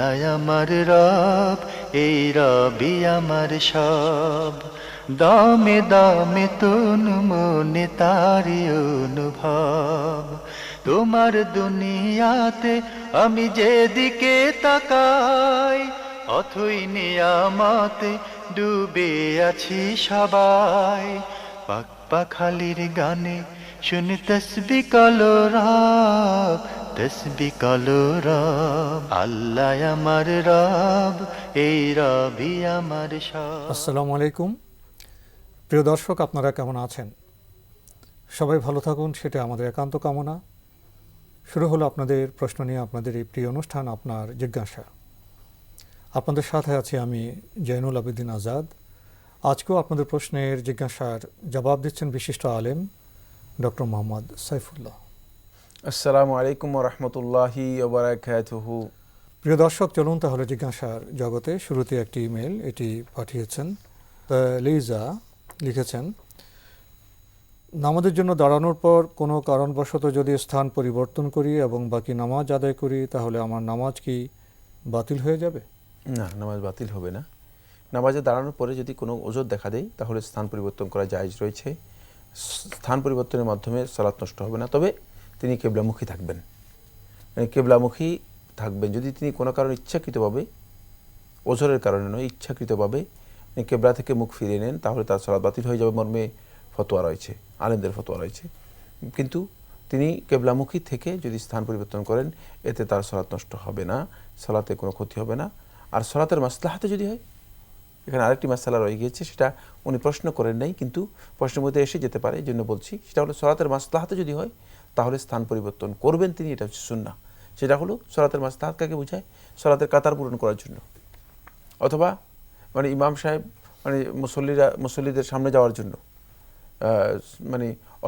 আল্লাহ আমার রব, এই রবি আমার সব। দামে দামে তন মনে তারি অনুভব। তোমার দুনিয়াতে আমি যেদিকে তাকাই, অথই নিয়ামতে ডুবে আছি সবাই। পাক পাখালির গানে শুনি তসবি কলরব, তসবি কলরব। আল্লাহ আমার রব, এই রবি আমার সব। আসসালামু আলাইকুম। প্রিয় দর্শক, আপনারা কেমন আছেন? সবাই ভালো থাকুন, সেটা আমাদের একান্ত কামনা। শুরু হলো আপনাদের প্রশ্ন নিয়ে আপনাদের এই প্রিয় অনুষ্ঠান আপনার জিজ্ঞাসা। আপনাদের সাথে আছি আমি জয়নুল আবেদিন আজাদ। আজকেও আপনাদের প্রশ্নের জিজ্ঞাসার জবাব দিচ্ছেন বিশিষ্ট আলেম ডক্টর মোহাম্মদ সাইফুল্লাহ। আসসালামু আলাইকুম ওয়া রাহমাতুল্লাহি ওয়া বারাকাতুহু। প্রিয় দর্শক, চলুন তাহলে জিজ্ঞাসার জগতে। শুরুতে একটি ইমেল, এটি পাঠিয়েছেন লিজা। লিখেছেন, নামাজের জন্য দাঁড়ানোর পর কোনো কারণবশত যদি স্থান পরিবর্তন করি এবং বাকি নামাজ আদায় করি, তাহলে আমার নামাজ কি বাতিল হয়ে যাবে? না, নামাজ বাতিল হবে না। নামাজে দাঁড়ানোর পরে যদি কোনো ওজর দেখা দেয় তাহলে স্থান পরিবর্তন করা জায়েজ রয়েছে। স্থান পরিবর্তনের মাধ্যমে সালাত নষ্ট হবে না, তবে তিনি কিবলামুখী থাকবেন। কিবলামুখী থাকবেন যদি তিনি কোনো কারণে ইচ্ছাকৃতভাবে, ওজরের কারণে নয়, ইচ্ছাকৃতভাবে কিবলা থেকে মুখ ফিরিয়ে নেন, তাহলে তার সালাত বাতিল হয়ে যাবে মর্মে ফতোয়া রয়েছে, আলেমদের ফতোয়া রয়েছে। কিন্তু তিনি কিবলামুখী থেকে যদি স্থান পরিবর্তন করেন, এতে তার সালাত নষ্ট হবে না, সালাতে কোনো ক্ষতি হবে না। আর সালাতের মাসলাহাতে যদি হয়, এখানে আরেকটি মাসআলা রয়ে গিয়েছে, সেটা উনি প্রশ্ন করেন নাই কিন্তু প্রশ্নের মধ্যে এসে যেতে পারে, এই জন্য বলছি। সেটা হলো সালাতের মাসলাহাতে যদি হয় তাহলে স্থান পরিবর্তন করবেন তিনি, এটা হচ্ছে সুন্নাহ। সেটা হলো সালাতের মাসলাহাত কাকে বোঝায়? সালাতের কাতার পূরণ করার জন্য, অথবা ইমাম সাহেব মুসল্লিদের সামনে যাওয়ার জন্য,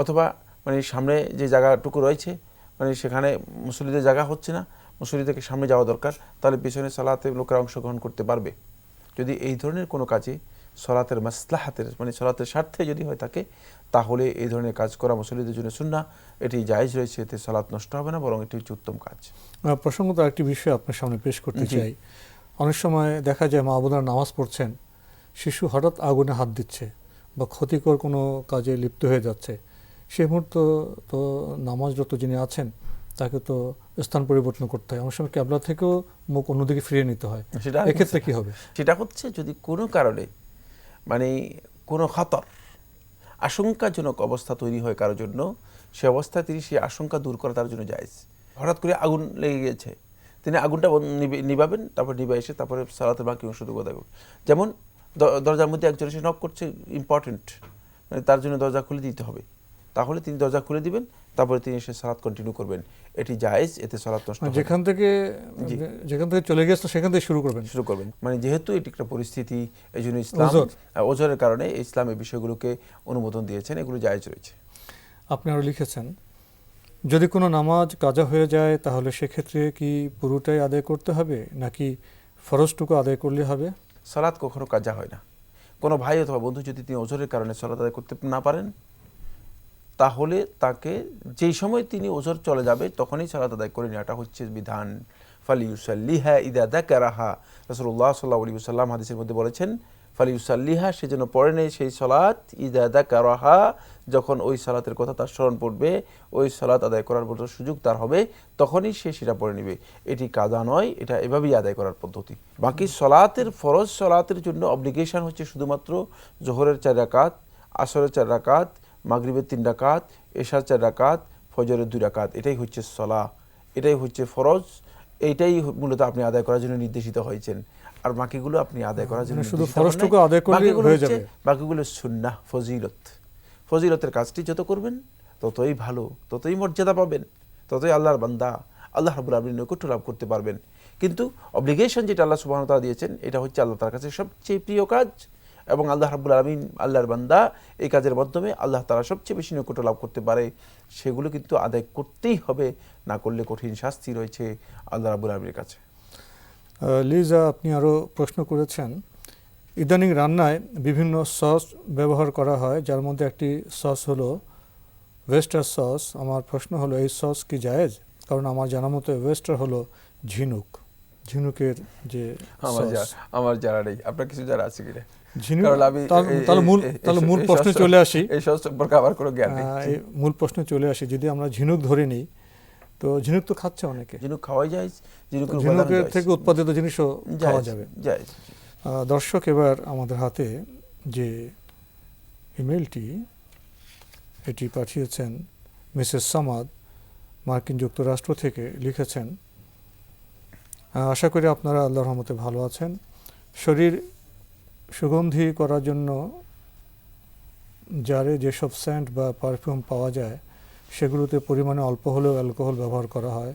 অথবা সামনে যে জায়গাটুকু রয়েছে সেখানে মুসল্লিদের জায়গা হচ্ছে না, মুসল্লিদেরকে সামনে যাওয়া দরকার, তাহলে পিছনে সালাতে লোকেরা অংশগ্রহণ করতে পারবে। যদি এই ধরনের কোনো কাজে সালাতের মাসলাহাতের সালাতের স্বার্থে যদি হয়ে থাকে, তাহলে এই ধরনের কাজ করা মুসল্লিদের জন্য সুন্নাহ, এটি জায়েজ রয়েছে, এতে সালাত নষ্ট হবে না, বরং এটি হচ্ছে উত্তম কাজ। প্রসঙ্গত আরেকটি বিষয় আপনার সামনে পেশ করতে চাই। অনেক সময় দেখা যায় মা বোনেরা নামাজ পড়ছেন, শিশু হঠাৎ আগুনে হাত দিচ্ছে বা ক্ষতিকর কোনো কাজে লিপ্ত হয়ে যাচ্ছে। সে মুহূর্তে তো নামাজরত যিনি আছেন তাকে তো স্থান পরিবর্তন করতে হয়, অনেক সময় ক্যাবলা থেকেও মুখ অন্যদিকে ফিরিয়ে নিতে হয়। এক্ষেত্রে কি হবে? সেটা হচ্ছে যদি কোনো কারণে কোনো খতর, আশঙ্কাজনক অবস্থা তৈরি হয় কারোর জন্য, সে অবস্থায় তিনি সেই আশঙ্কা দূর করা তার জন্য জায়েজ। হঠাৎ করে আগুন লেগে গেছে, তিনি আগুনটা নিভাবেন, তারপর নিভা এসে তারপরে সালাতের বাকি অংশটুকু আদায় করবেন। যেমন দরজার মধ্যে একজন এসে নক করছে, ইম্পর্টেন্ট, তার জন্য দরজা খুলে দিতে হবে, তাহলে তিনি দরজা খুলে দিবেন, তারপরে তিনি এসে সালাত কন্টিনিউ করবেন, এটি জায়েজ, এতে সালাত নষ্ট হবে না। যেখান থেকে চলে গেছে সেখান থেকে শুরু করবেন। যেহেতু এটি একটা পরিস্থিতি, এই জন্য ইসলাম ওজরের কারণে ইসলাম এই বিষয়গুলোকে অনুমোদন দিয়েছেন, এগুলো জায়েজ রয়েছে। আপনি আরও লিখেছেন, যদি কোনো নামাজ কাজা হয়ে যায় তাহলে সেক্ষেত্রে কি পুরোটাই আদায় করতে হবে নাকি ফরজটুকু আদায় করলে হবে? সালাত কখনো কাজা হয় না। কোনো ভাই অথবা বন্ধু যদি তিনি ওজরের কারণে সালাত আদায় করতে না পারেন, তাহলে তাকে যেই সময় তিনি ওজর চলে যাবে তখনই সালাত আদায় করে নেওয়াটা হচ্ছে বিধান। ফালিউসাল্লিহা ইদা যাকারাহা, রাসূলুল্লাহ সাল্লাল্লাহু আলাইহি ওয়াসাল্লাম হাদিসের মধ্যে বলেছেন, ফালিউসাল্লিহা, সেজন্য পড়ে নেয় সেই সালাত, ইদা যাকারাহা, যখন ওই সালাতের কথা তার স্মরণ পড়বে, ওই সালাত আদায় করার মতো সুযোগ তার হবে, তখনই সে সেটা পড়ে নেবে। এটি কাজা নয়, এটা এভাবেই আদায় করার পদ্ধতি। বাকি সালাতের, ফরজ সালাতের জন্য অব্লিগেশন হচ্ছে শুধুমাত্র জোহরের 4 রাকাত, আসরের 4 রাকাত, মাগরিবের 3 রাকাত, এশার 4 রাকাত, ফজরের 2 রাকাত। এটাই হচ্ছে সালাহ, এটাই হচ্ছে ফরজ, এইটাই মূলত আপনি আদায় করার জন্য নির্দেশিত হয়েছেন। আর বাকিগুলো আপনি আদায় করার জন্য শুধু ফরজটুকু আদায় করলে হয়ে যাবে। বাকিগুলো সুন্নাহ, ফজিলত। ফজিলতের কাজটি যত করবেন ততই ভালো, ততই মর্যাদা পাবেন, ততই আল্লাহর বান্দা, আল্লাহ রাব্বুল আলামিনের নৈকট্য লাভ করতে পারবেন। কিন্তু অব্লিগেশন যেটা আল্লাহ সুবহানাহু ওয়া তাআলা দিয়েছেন, এটা হচ্ছে আল্লাহ তাআলার কাছে সবচেয়ে প্রিয় কাজ, এবং আল্লাহ রাব্বুল আলামিন, আল্লাহর বান্দা, এই কাজের মাধ্যমে আল্লাহ তাআলা সবচেয়ে বেশি নৈকট্য লাভ করতে পারে। সেগুলো কিন্তু আদায় করতেই হবে, না করলে কঠিন শাস্তি রয়েছে আল্লাহ রাব্বুল আলামিনের কাছে। লিজা, আপনি আরও প্রশ্ন করেছেন, ইদানিং রান্নায় বিভিন্ন সস ব্যবহার করা হয়, যার মধ্যে একটি সস হলো ওয়েস্টার সস। আমার প্রশ্ন হলো, এই সস কি জায়েজ? কারণ আমার জানা মতো ওয়েস্টার হলো ঝিনুক। ঝিনুকের যে sauce, আমার জানা নেই, আপনার কিছু জানা আছে কিনা? ঝিনুক, কারণ আমি তাহলে মূল প্রশ্নে চলে আসি। এই সব সম্পর্কে আমার কোনো জ্ঞান নেই। এই মূল প্রশ্নে চলে আসি, যদি আমরা ঝিনুক ধরে নিই, তো ঝিনুক তো খাচ্ছে অনেকে, ঝিনুক খাওয়াই যায়, ঝিনুকের থেকে উৎপাদিত জিনিসও খাওয়া যাবে। দর্শক, এবার আমাদের হাতে যে ইমেলটি, এটি পাঠিয়েছেন মিসেস সামাদ, মার্কিন যুক্তরাষ্ট্র থেকে লিখেছেন, আশা করি আপনারা আল্লাহর রহমতে ভালো আছেন। শরীর সুগন্ধি করার জন্য জারে যেসব সেন্ট বা পারফিউম পাওয়া যায় সেগুলোতে পরিমাণে অল্প হলেও অ্যালকোহল ব্যবহার করা হয়।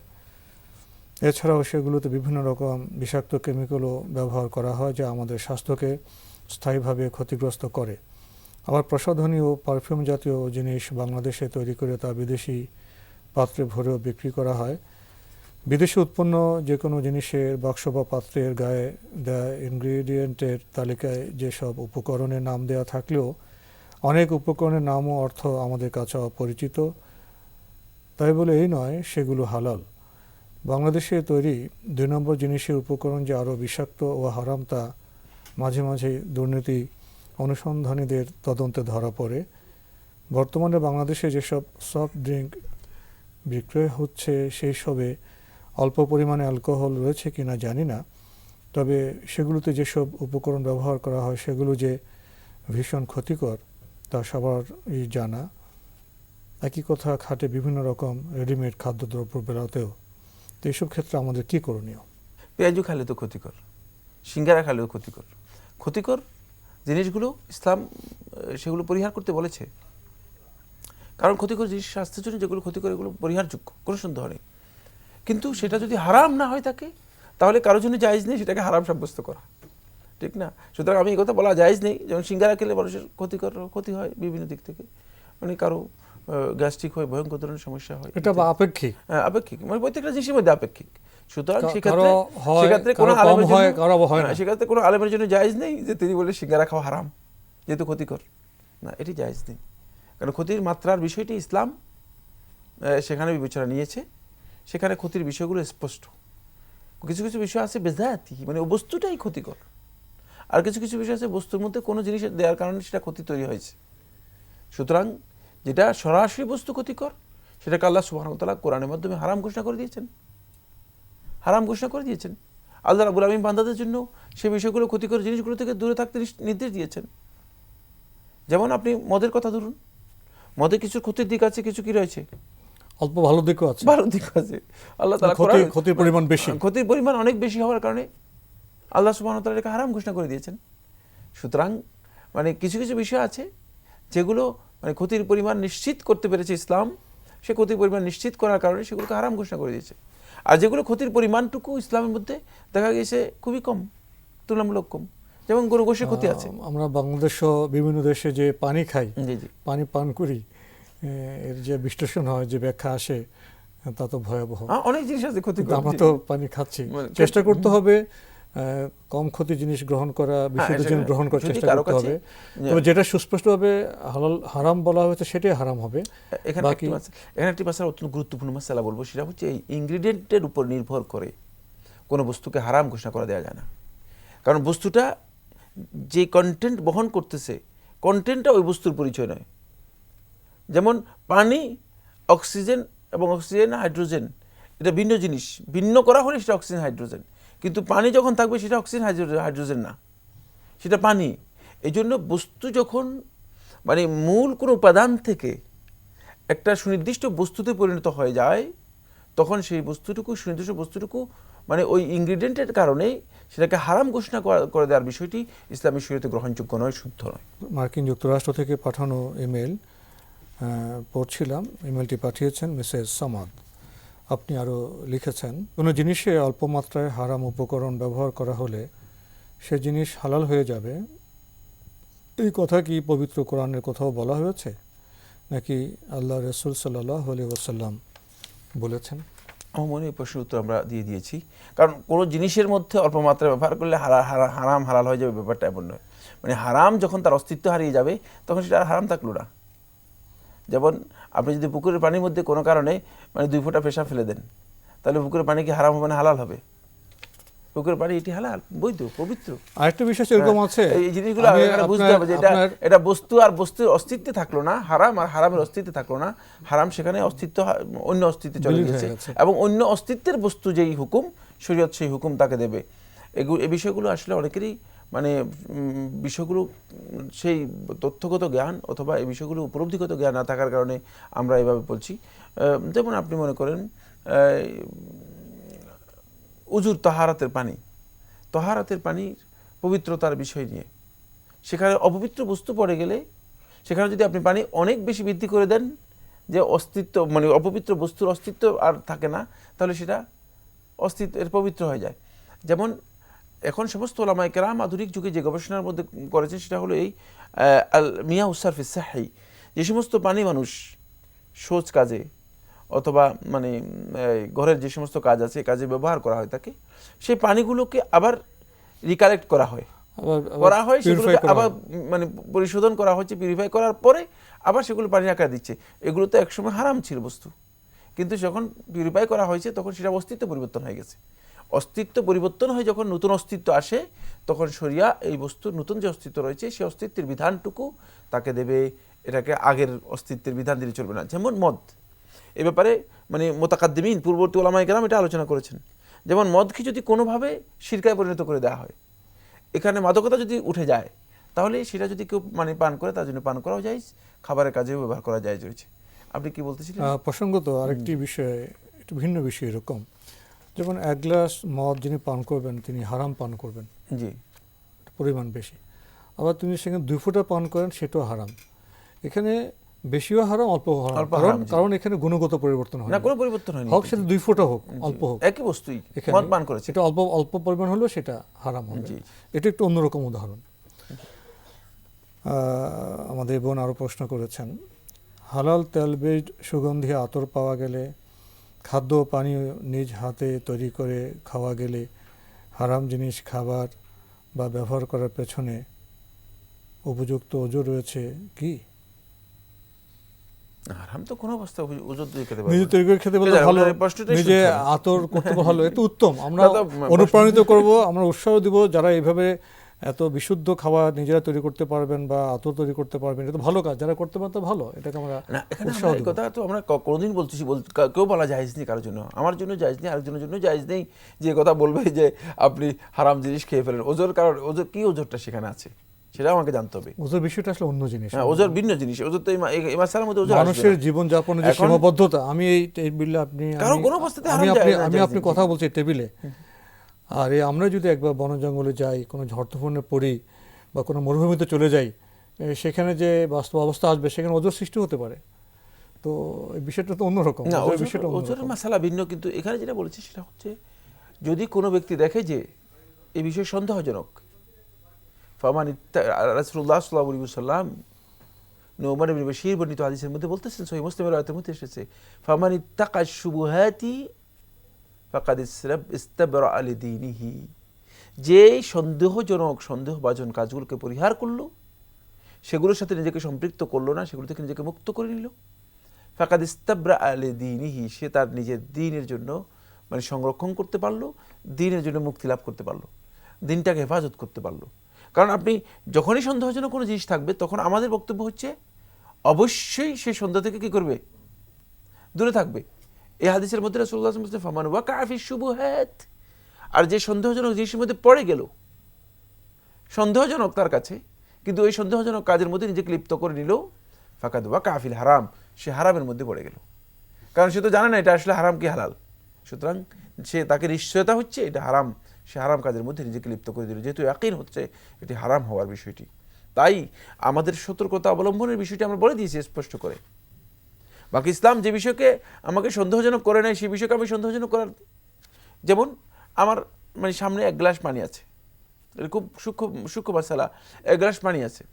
এছাড়াও সেগুলোতে বিভিন্ন রকম বিষাক্ত কেমিক্যালও ব্যবহার করা হয় যা আমাদের স্বাস্থ্যকে স্থায়ীভাবে ক্ষতিগ্রস্ত করে। আবার প্রসাধনী ও পারফিউম জাতীয় জিনিস বাংলাদেশে তৈরি করে তা বিদেশি পাত্রে ভরেও বিক্রি করা হয়। বিদেশে উৎপন্ন যে কোনো জিনিসের বাক্স বা পাত্রের গায়ে দেয়া ইনগ্রিডিয়েন্টের তালিকায় যেসব উপকরণের নাম দেওয়া থাকলেও অনেক উপকরণের নাম ও অর্থ আমাদের কাছে অপরিচিত। তাই বলে এই নয় সেগুলো হালাল। বাংলাদেশে তৈরি ২ নম্বর জিনিসের উপকরণ যে আরও বিষাক্ত ও হারাম তা মাঝে মাঝে দুর্নীতি অনুসন্ধানীদের তদন্তে ধরা পড়ে। বর্তমানে বাংলাদেশে যেসব সফট ড্রিঙ্ক বিক্রয় হচ্ছে সেই সবে অল্প পরিমাণে অ্যালকোহল রয়েছে কিনা জানি না, তবে সেগুলোতে যেসব উপকরণ ব্যবহার করা হয় সেগুলো যে ভীষণ ক্ষতিকর তা সবারই জানা। একই কথা খাটে বিভিন্ন রকম রেডিমেড খাদ্যদ্রব্য বেরোতেও। তো এইসব ক্ষেত্রে আমাদের কী করণীয়? পেঁয়াজু খেলে তো ক্ষতিকর, সিঙ্গারা খেলেও ক্ষতিকর। ক্ষতিকর জিনিসগুলো ইসলাম সেগুলো পরিহার করতে বলেছে, কারণ ক্ষতিকর জিনিস স্বাস্থ্যের জন্য যেগুলো ক্ষতিকর এগুলো পরিহারযোগ্য, কোনো সন্দেহ নেই। কিন্তু সেটা যদি হারাম না হয় থাকে তাহলে কারোর জন্য জায়েজ নেই সেটাকে হারাম সাব্যস্ত করা, ঠিক না? সুতরাং আমি এই কথা বলা জায়েজ নেই। যেমন সিঙ্গারা খেলে মানুষের ক্ষতি হয় বিভিন্ন দিক থেকে, মানে কারো গ্যাস্ট্রিক হয়, ভয়ঙ্কর ধরনের সমস্যা হয়। এটা আপেক্ষিক, আপেক্ষিক, মানে প্রত্যেকটা জিনিসের মধ্যে আপেক্ষিক। সুতরাং সেক্ষেত্রে কোনো আলেমের জন্য জায়েজ নেই যে তিনি বলে সিঙ্গারা খাওয়া হারাম যেহেতু ক্ষতিকর, না, এটি জায়েজ নেই। কারণ ক্ষতির মাত্রার বিষয়টি ইসলাম সেখানে বিবেচনা নিয়েছে, সেখানে ক্ষতির বিষয়গুলো স্পষ্ট। কিছু কিছু বিষয় আছে বেজায়াতি, মানে বস্তুটাই ক্ষতিকর, আর কিছু কিছু বিষয় আছে বস্তুর মধ্যে কোনো জিনিস দেওয়ার কারণে সেটা ক্ষতি তৈরি হয়েছে। সুতরাং যেটা সরাসরি বস্তু ক্ষতিকর সেটাকে আল্লাহ সুবহানাহু ওয়া তাআলা কোরআনের মাধ্যমে হারাম ঘোষণা করে দিয়েছেন, আল্লাহ রাব্বুল আলামিন বান্দাদের জন্য সেই বিষয়গুলো, ক্ষতিকর জিনিসগুলো থেকে দূরে থাকতে নির্দেশ দিয়েছেন। যেমন আপনি মদের কথা ধরুন, মদে কিছু ক্ষতির দিক আছে, কিছু কি রয়েছে, অল্প ভালো দিকও আছে। আল্লাহ তাআলা ক্ষতির পরিমাণ বেশি, ক্ষতির পরিমাণ অনেক বেশি হওয়ার কারণে আল্লাহ সুবহানাহু ওয়া তাআলা এটাকে হারাম ঘোষণা করে দিয়েছেন। সুতরাং মানে কিছু কিছু বিষয় আছে যেগুলো মানে ক্ষতির পরিমাণ নিশ্চিত করতে পেরেছে ইসলাম, সে ক্ষতির পরিমাণ নিশ্চিত করার কারণে সেগুলোকে হারাম ঘোষণা করে দিয়েছে। আর যেগুলো ক্ষতির পরিমাণটুকু ইসলামের মধ্যে দেখা গেছে খুবই কম, তুলনামূলক কম, যেমন গরু গোশের ক্ষতি আছে। আমরা বাংলাদেশ বিভিন্ন দেশে যে পানি খাই, পানি পান করি, এর যে বিশ্লেষণ হয়, যে ব্যাখ্যা আসে, তা তো ভয়াবহ। অনেক জিনিস আছে ক্ষতিকর, আমরা তো পানি খাচ্ছি, চেষ্টা করতে হবে কম ক্ষতি জিনিস গ্রহণ করা, বিশুদ্ধ জিনিস গ্রহণ করার চেষ্টা করতে হবে। তবে যেটা সুস্পষ্টভাবে হালাল হারাম বলা হয়েছে সেটাই হারাম হবে। এখানে একটি মাসলা অত্যন্ত গুরুত্বপূর্ণ মাসলা বলবো, সেটা হচ্ছে এই ইনগ্রিডিয়েন্টের উপর নির্ভর করে কোনো বস্তুকে হারাম ঘোষণা করা দেওয়া যায় না। কারণ বস্তুটা যে কন্টেন্ট বহন করতেছে, কন্টেন্টটা ওই বস্তুর পরিচয় নয়। যেমন পানি, অক্সিজেন এবং অক্সিজেন হাইড্রোজেন এটা ভিন্ন জিনিস, ভিন্ন করা হলে সেটা অক্সিজেন হাইড্রোজেন, কিন্তু পানি যখন থাকবে সেটা অক্সিজেন হাইড্রোজেন না, সেটা পানি। এই জন্য বস্তু যখন মানে মূল কোনো উপাদান থেকে একটা সুনির্দিষ্ট বস্তুতে পরিণত হয়ে যায়, তখন সেই সুনির্দিষ্ট বস্তুটুকু মানে ওই ইনগ্রিডিয়েন্টের কারণেই সেটাকে হারাম ঘোষণা করে দেওয়ার বিষয়টি ইসলামী শরীয়তে গ্রহণযোগ্য নয়, শুদ্ধ নয়। মার্কিন যুক্তরাষ্ট্র থেকে পাঠানো ইমেল পড়ছিলাম, ইমেলটি পাঠিয়েছেন মিসেস সামাদ। আপনি আরও লিখেছেন, কোনো জিনিসে অল্প মাত্রায় হারাম উপকরণ ব্যবহার করা হলে সে জিনিস হালাল হয়ে যাবে, এই কথা কি পবিত্র কোরআনের কোথাও বলা হয়েছে, নাকি আল্লাহ রাসূল সাল্লাল্লাহু আলাইহি ওয়াসাল্লাম বলেছেন? আমার মনে হয় প্রশ্নের উত্তর আমরা দিয়ে দিয়েছি। কারণ কোনো জিনিসের মধ্যে অল্প মাত্রায় ব্যবহার করলে হারাম হালাল হয়ে যাবে, ব্যাপারটা এমন নয়। মানে হারাম যখন তার অস্তিত্ব হারিয়ে যাবে তখন সেটা আর হারাম থাকলো না। যেমন আপনি যদি পুকুরের পানির মধ্যে কোনো কারণে মানে 2 ফোঁটা পেশাব ফেলে দেন, তাহলে পুকুরের পানি কি হারাম হবে না হালাল হবে? পুকুরের পানি এটি হালাল, বৈধ, পবিত্র। আরেকটা বিষয় এরকম আছে, এই জিনিসগুলো এখানে বুঝতে হবে যে এটা বস্তু আর বস্তুর অস্তিত্বে থাকলো না, হারাম আর হারামের অস্তিত্বে থাকলো না, হারাম সেখানে অস্তিত্ব অন্য অস্তিত্বে চলে গেছে, এবং অন্য অস্তিত্বের বস্তু যেই হুকুম শরীয়ত সেই হুকুম তাকে দেবে। এই বিষয়গুলো আসলে অনেকেরই মানে বিষয়গুলো সেই তথ্যগত জ্ঞান অথবা এই বিষয়গুলো উপলব্ধিগত জ্ঞান না থাকার কারণে আমরা এভাবে বলছি। যেমন আপনি মনে করেন উজুর তাহারাতের পানির পবিত্রতার বিষয় নিয়ে, সেখানে অপবিত্র বস্তু পড়ে গেলে সেখানে যদি আপনি পানি অনেক বেশি বৃদ্ধি করে দেন যে অস্তিত্ব মানে অপবিত্র বস্তুর অস্তিত্ব আর থাকে না, তাহলে সেটা অস্তিত্বের পবিত্র হয়ে যায়। যেমন এখন সমস্ত ওলামায়ে কেরাম আধুনিক যুগে যে গবেষণার মধ্যে করেছেন সেটা হলো এই মিয়া উসারফি সাহি, যে সমস্ত পানি মানুষ শৌচ কাজে অথবা মানে ঘরের যে সমস্ত কাজ আছে কাজে ব্যবহার করা হয় থাকে, সেই পানিগুলোকে আবার রিকালেক্ট করা হয়, সেগুলোকে আবার মানে পরিশোধন করা হচ্ছে, পিউরিফাই করার পরে আবার সেগুলো পানির আকার দিচ্ছে। এগুলো তো একসময় হারাম ছিল বস্তু, কিন্তু যখন পিউরিফাই করা হয়েছে তখন সেটা অস্তিত্ব পরিবর্তন হয়ে গেছে। অস্তিত্ব পরিবর্তন হয়ে যখন নতুন অস্তিত্ব আসে তখন শরিয়া এই বস্তুর নতুন যে অস্তিত্ব রয়েছে সেই অস্তিত্বের বিধানটুকু তাকে দেবে, এটাকে আগের অস্তিত্বের বিধান দিলে চলবে না। যেমন মদ, এ ব্যাপারে মানে মুতাকাদ্দিমিন পূর্ববর্তী ওলামায়ে কেরাম এটা আলোচনা করেছেন। যেমন মদকে যদি কোনোভাবে শিরকায় পরিণত করে দেওয়া হয়, এখানে মাদকতা যদি উঠে যায়, তাহলে সেটা যদি কেউ মানে পান করে তার জন্য পান করাও যায়, খাবারের কাজেও ব্যবহার করা যায় রয়েছে। আপনি কি বলতেছিলেন? প্রসঙ্গত আরেকটি বিষয়, একটু ভিন্ন বিষয় এরকম, যেমন এক গ্লাস মদ যিনি পান করবেন তিনি হারাম পান করবেন, জি, পরিমাণ বেশি। আবার তিনি সেখানে 2 ফোঁটা পান করেন, সেটাও হারাম। এখানে বেশিও হারাম, অল্প হারাম, কারণ এখানে গুণগত পরিবর্তন হয় না, কোনো পরিবর্তন হয়নি, হোক সেটা 2 ফোঁটা হোক, অল্প হোক, একই বস্তুই মদ পান করেছে, এটা অল্প পরিমাণ হলেও সেটা হারাম হবে। এটা একটু অন্যরকম উদাহরণ। আমাদের বোন আরও প্রশ্ন করেছেন, হালাল তেলবীজ সুগন্ধি আতর পাওয়া গেলে, খাদ্য পানীয় নিজ হাতে তৈরি করে খাওয়া গেলে হারাম জিনিস খাবার বা ব্যবহার করার পেছনে উপযুক্ত ওজর রয়েছে কি? হারাম তো কোনো অবস্থা ওজর দিয়ে খেতে নিজে তৈরি করে খেতে বলতে ভালো, নিজে আতর করতে ভালো, এটা উত্তম। আমরা অনুপ্রাণিত করব, আমরা উৎসাহ দিব যারা এইভাবে এত বিশুদ্ধ খাবার নিজেরা তৈরি করতে পারবেন বা আতর তৈরি করতে পারবেন, এটা তো ভালো কাজ, যারা করতে পারেন তো ভালো, এটাকে আমরা উৎসাহ দিব। কথা তো আমরা কোনোদিন বলতেছি, কেউ বলা জায়েজ নেই কারোর জন্য, আমার জন্য জায়েজ নেই, আরেকজনের জন্য জায়েজ নেই যে কথা বলবে যে আপনি হারাম জিনিস খেয়ে ফেলেন। ওজোর কারণ ওজোর কি ওজোরটা সেখানে আছে সেটা আমাকে জানতে হবে। ওজোর বিষয়টা আসলে অন্য জিনিস, ওজোর ভিন্ন জিনিস। ওজোর তো এই মাসালার মধ্যে ওজোর মানুষের জীবন যাপনের যে সীমাবদ্ধতা, আমি এই টেবিলে আপনি কথা বলছি টেবিলে, আর আমরা যদি একবার বন জঙ্গলে যাই, কোনো ঝড় তুফানে পড়ি বা কোনো মরুভূমিতে চলে যাই, সেখানে যে বাস্তব অবস্থা আসবে সেখানে ওজোর সৃষ্টি হতে পারে। তো এই বিষয়টা তো অন্যরকম, ওজোরের মাসালা ভিন্ন। কিন্তু এখানে যেটা বলেছি সেটা হচ্ছে যদি কোনো ব্যক্তি দেখে যে এই বিষয় সন্দেহজনক, রাসূলুল্লাহ সাল্লাল্লাহু আলাইহি ওয়াসাল্লাম নুমান ইবনে বাশীর বর্ণিত হাদিসের মধ্যে বলতেছেন, সহিহ মুসলিমের রাওয়ায়াতের মধ্যে এসেছে, ফামান ইত্তাকা শুবুহাতি ফাকাদ ইস্তাবরা লিদীনিহি, যে সন্দেহজনক সন্দেহভাজন কাজগুলোকে পরিহার করলো, সেগুলোর সাথে নিজেকে সম্পৃক্ত করলো না, সেগুলো থেকে নিজেকে মুক্ত করে নিল, ফাকাদ ইস্তাবরা লিদীনিহি, সে তার নিজের দ্বীনের জন্য মানে সংরক্ষণ করতে পারলো, দ্বীনের জন্য মুক্তি লাভ করতে পারলো, দ্বীনটাকে হেফাজত করতে পারলো। কারণ আপনি যখনই সন্দেহজনক কোনো জিনিস থাকবে তখন আমাদের বক্তব্য হচ্ছে অবশ্যই সেই সন্দেহ থেকে কি করবে, দূরে থাকবে। এই হাদিসের মধ্যে রাসূলুল্লাহ সাল্লাল্লাহু আলাইহি ওয়াসাল্লাম ফামান ওয়াকা ফি শুবুহাত, আর যে সন্দেহজনক জিনিসের মধ্যে পড়ে গেল, সন্দেহজনক তার কাছে, কিন্তু ওই সন্দেহজনক কাজের মধ্যে নিজেকে লিপ্ত করে নিল, ফাকাদ ওয়াকা ফিল হারাম, সে হারামের মধ্যে পড়ে গেল। কারণ সে তো জানে না এটা আসলে হারাম কি হালাল, সুতরাং তাকে নিশ্চয়তা হচ্ছে এটা হারাম, সে হারাম কাজের মধ্যে নিজেকে লিপ্ত করে দিল, যেহেতু ইয়াকিন হচ্ছে এটি হারাম হওয়ার বিষয়টি। তাই আমাদের সতর্কতা অবলম্বনের বিষয়টি আমরা বলে দিয়েছি স্পষ্ট করে। বাকি ইসলাম যে বিষয়কে আমাকে সন্দেহজনক করে নেয় সেই বিষয়কে আমি সন্দেহজনক করার, যেমন আমার মানে সামনে এক গ্লাস পানি আছে, খুব সূক্ষ্ম মাসালা, এক গ্লাস পানি আছে,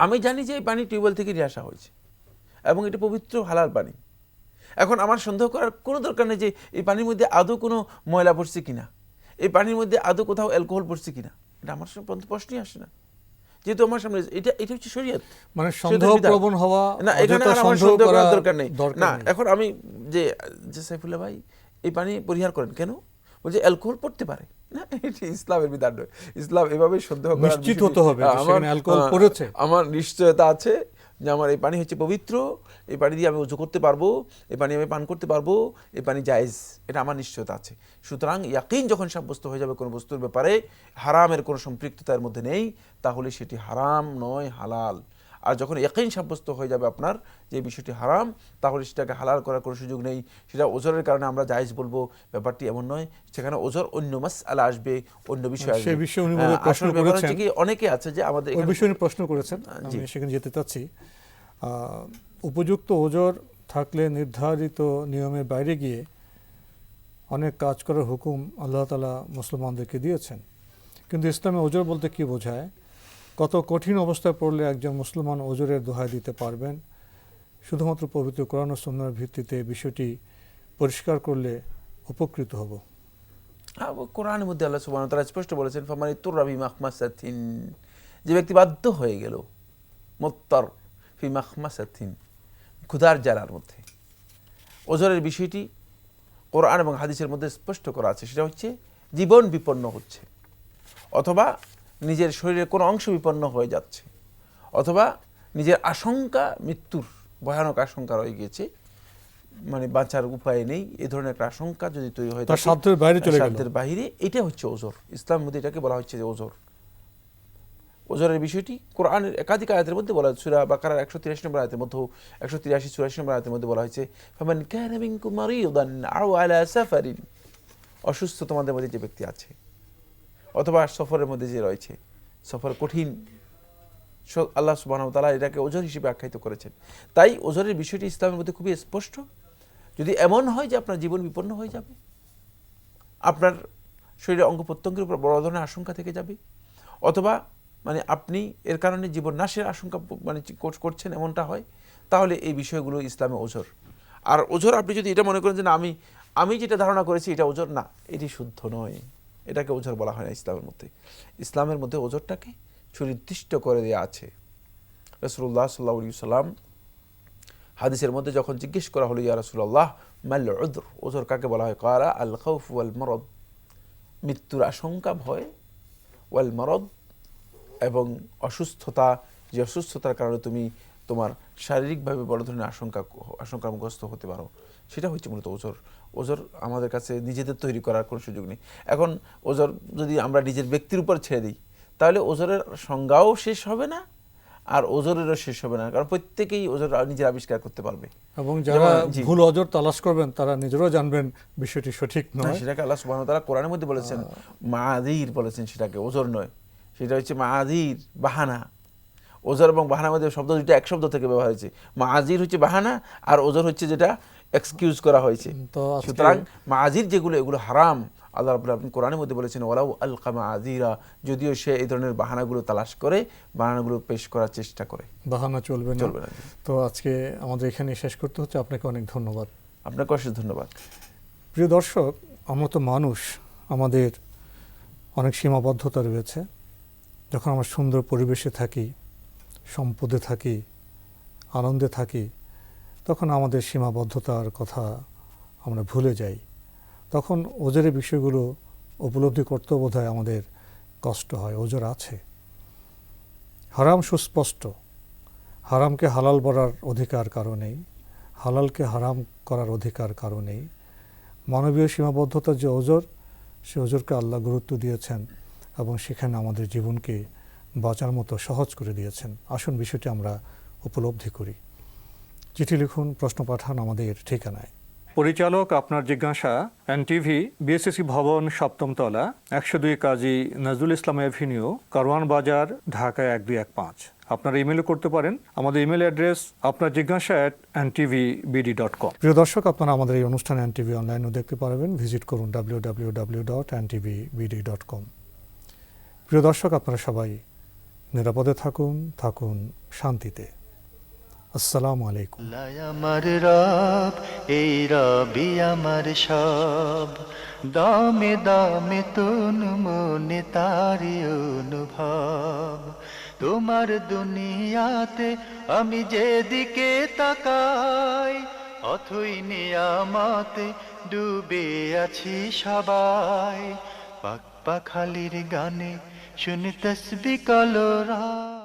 আমি জানি যে এই পানি টিউবওয়েল থেকে নিয়ে আসা হয়েছে এবং এটা পবিত্র হালাল পানি। এখন আমার সন্দেহ করার কোনো দরকার নেই যে এই পানির মধ্যে আদৌ কোনো ময়লা পড়ছে কিনা, এই পানির মধ্যে আদৌ কোথাও অ্যালকোহল পড়ছে কিনা, এটা আমার সামনে প্রশ্নই আসে না, যেহেতু আমার সামনে এটা হচ্ছে শরীয়ত। মানে সন্দেহপ্রবণ হওয়া না, এখানে আমার সন্দেহ করার দরকার নেই না। এখন আমি যে সাইফুল্লাহ ভাই এই পানি পরিহার করেন কেন, বলছে অ্যালকোহল পড়তে পারে না, এটি ইসলামের বিধান নয়। ইসলাম এভাবে সন্দেহ করার নিশ্চিত বিষয়টি- হতে হবে যে সেখানে অ্যালকোহল পড়েছে। আমার নিশ্চয়তা আছে যে আমার এই পানি হচ্ছে পবিত্র, এই পানি দিয়ে আমি ওযু করতে পারবো, এই পানি আমি পান করতে পারবো, এই পানি জায়েজ, এটা আমার নিশ্চয়তা আছে। সুতরাং ইয়াকিন যখন সাব্যস্ত হয়ে যাবে কোনো বস্তুর ব্যাপারে হারামের কোনো সম্পৃক্ততা এর মধ্যে নেই, তাহলে সেটি হারাম নয়, হালাল। আর যখন ইয়াকিন সাব্যস্ত হয়ে যাবে আপনার যে বিষয়টি হারাম, তাহলে সেটাকে হালাল করার কোনো সুযোগ নেই। সেটা ওজরের কারণে আমরা জায়েজ বলবো, ব্যাপারটি এমন নয়। সেখানে ওজর অন্য মাসআলা আসবে, অন্য বিষয় আসবে। সেই বিষয়ে উনি বোধহয় প্রশ্ন আসল ব্যাপার করেছেন। হচ্ছে কি, অনেকে আছে যে আমাদের ওই এখানে- বিষয়ে উনি প্রশ্ন করেছেন, জি। আমি সেখানে যেতে চাচ্ছি। উপযুক্ত ওজর থাকলে নির্ধারিত নিয়মের বাইরে গিয়ে অনেক কাজ করার হুকুম আল্লাহ তাআলা মুসলমানদেরকে দিয়েছেন, কিন্তু ইসলামে ওজর বলতে কি বোঝায়, কত কঠিন অবস্থায় পড়লে একজন মুসলমান ওজরের দোহাই দিতে পারবেন, শুধুমাত্র পবিত্র কোরআন ও সুন্নাহর ভিত্তিতে বিষয়টি পরিষ্কার করলে উপকৃত হব। কোরআনের মধ্যে আল্লাহ সুবহানাহু ওয়া তাআলা স্পষ্ট বলেছেন, ফামানি তুররা ফি মাখমাসাতিন, যে ব্যক্তি বাধ্য হয়ে গেল, মুত্তার ফি মাখমাসাতিন, ক্ষুধার জ্বালার মধ্যে। ওজরের বিষয়টি কোরআন এবং হাদিসের মধ্যে স্পষ্ট করা আছে, সেটা হচ্ছে জীবন বিপন্ন হচ্ছে, অথবা নিজের শরীরের কোনো অংশ বিপন্ন হয়ে যাচ্ছে, অথবা নিজের আশঙ্কা, মৃত্যুর ভয়ানক আশঙ্কা রয়ে গিয়েছে, মানে বাঁচার উপায় নেই, এই ধরনের একটা আশঙ্কা যদি তৈরি হয়, তার সাধ্যের বাইরে চলে গেল, সাধ্যের বাইরে, এটা হচ্ছে ওজর। ইসলামের মধ্যে এটাকে বলা হচ্ছে যে ওজর। ওজরের বিষয়টি কোরআনের একাধিক আয়াতের মধ্যে বলা হয়েছে। সূরা বাকারার 183 নম্বর আয়াতের মধ্যে, 183-84 নম্বর আয়াতের মধ্যে বলা হয়েছে, ফামান কানা মিনকুম মারিদান আও আলা সাফারিন, অসুস্থ তোমাদের মধ্যে যে ব্যক্তি আছে, অথবা সফরের মধ্যে যে রয়েছে, সফর কঠিন, আল্লাহ সুবহানাহু ওয়া তাআলা এটাকে ওজর হিসেবে আখ্যায়িত করেছেন। তাই ওজরের বিষয়টি ইসলামের মধ্যে খুবই স্পষ্ট। যদি এমন হয় যে আপনার জীবন বিপন্ন হয়ে যাবে, আপনার শরীরের অঙ্গ প্রত্যঙ্গের উপর বড় ধরনের আশঙ্কা থেকে যাবে, অথবা মানে আপনি এর কারণে জীবন নাশের আশঙ্কা মানে করছেন, এমনটা হয়, তাহলে এই বিষয়গুলো ইসলামে ওজর। আর ওজর আপনি যদি এটা মনে করেন যে না, আমি যেটা ধারণা করেছি এটা ওজর, না, এটি শুদ্ধ নয়, এটাকে ওজর বলা হয় না ইসলামের মধ্যে। ইসলামের মধ্যে ওজরটাকে সুনির্দিষ্ট করে দেওয়া আছে। রাসূলুল্লাহ সাল্লাল্লাহু আলাইহি ওয়াসাল্লাম হাদিসের মধ্যে যখন জিজ্ঞেস করা হলো, ইয়া রাসূলুল্লাহ মাল উযর, ওজর কাকে বলা হয়? ক্বালা আল খাউফ ওয়াল মারাদ, মৃত্যুর আশঙ্কা, ভয়, ওয়াল মারাদ, এবং অসুস্থতা, যে অসুস্থতার কারণে তুমি তোমার শারীরিকভাবে বড় ধরনের আশঙ্কাগ্রস্ত হতে পারো, সেটা হচ্ছে মূলত ওজর। ওজর আমাদের কাছে নিজেদের তৈরি করার কোনো সুযোগ নেই। এখন ওজর যদি আমরা নিজের ব্যক্তির উপর ছেড়ে দিই, তাহলে ওজরের সংজ্ঞাও শেষ হবে না, আর ওজরেরও শেষ হবে না, কারণ প্রত্যেকেই ওজর নিজের আবিষ্কার করতে পারবে। এবং যারা ভুল ওজর তালাশ করবেন তারা নিজেরাও জানবেন বিষয়টি সঠিক নয়। সেটাকে আল্লাহ সুবহানাহু ওয়া তাআলা কোরআনের মধ্যে বলেছেন, মাআযির বলেছেন, সেটাকে ওজর নয়, সেটা হচ্ছে মাআযির, বাহানা। ওজর এবং বাহানার মধ্যে শব্দ দুটো এক শব্দ থেকে ব্যবহার হয়েছে। মাআযির হচ্ছে বাহানা, আর ওজর হচ্ছে যেটা এক্সকিউজ করা হয়েছে। সুতরাং মাআযির যেগুলো, এগুলো হারাম। আল্লাহ রাব্বুল আলামিন কোরআনের মধ্যে বলেছেন, ওয়ালাউ আলকা মাআযিরা, যদিও সে এই ধরনের বাহানাগুলো তালাশ করে, বাহানাগুলো পেশ করার চেষ্টা করে, বাহানা চলবে না। চলবে না। তো আজকে আমাদের এখানে শেষ করতে হচ্ছে। আপনাকে অনেক ধন্যবাদ। আপনাকে অশেষ ধন্যবাদ। প্রিয় দর্শক, আমরা তো মানুষ, আমাদের অনেক সীমাবদ্ধতা রয়েছে। যখন আমরা সুন্দর পরিবেশে থাকি, সম্পদে থাকি, আনন্দে থাকি, তখন আমাদের সীমাবদ্ধতার কথা আমরা ভুলে যাই। তখন ওজরের বিষয়গুলো উপলব্ধি করতে বোধহয় আমাদের কষ্ট হয়। ওজর আছে, হারাম সুস্পষ্ট, হারামকে হালাল বলার অধিকার কারো নেই, হালালকে হারাম করার অধিকার কারো নেই। মানবীয় সীমাবদ্ধতার যে ওজর, সে ওজরকে আল্লাহ গুরুত্ব দিয়েছেন এবং সেখানে আমাদের জীবনকে বাঁচার মতো সহজ করে দিয়েছেন। আসুন বিষয়টি আমরা উপলব্ধি করি। চিঠি লিখুন, প্রশ্ন পাঠান আমাদের ঠিকানায়। পরিচালক আপনার জিজ্ঞাসা, এনটিভি, বিএসসি ভবন, 7ম তলা, 102 কাজী নজরুল ইসলাম এভিনিউ, কারওয়ান বাজার, ঢাকা 1215। আপনারা ইমেলও করতে পারেন। আমাদের ইমেল অ্যাড্রেস আপনার জিজ্ঞাসা @ntvbd.com। প্রিয় দর্শক, আপনারা আমাদের এই অনুষ্ঠান এনটিভি অনলাইনেও দেখতে পারবেন। ভিজিট করুন www.ntvbd.com। প্রিয় দর্শক, আপনারা সবাই নিরাপদে থাকুন শান্তিতে। আসসালামু আলাইকুম। আমার রব, এই রবি আমার সব, দামে দামে তুন মনে তারি অনুভব। তোমার দুনিয়াতে আমি যেদিকে তাকাই, অথই নিয়ামতে ডুবে আছি সবাই, পাক পাখালির গানে শুনি তসবি কলরা।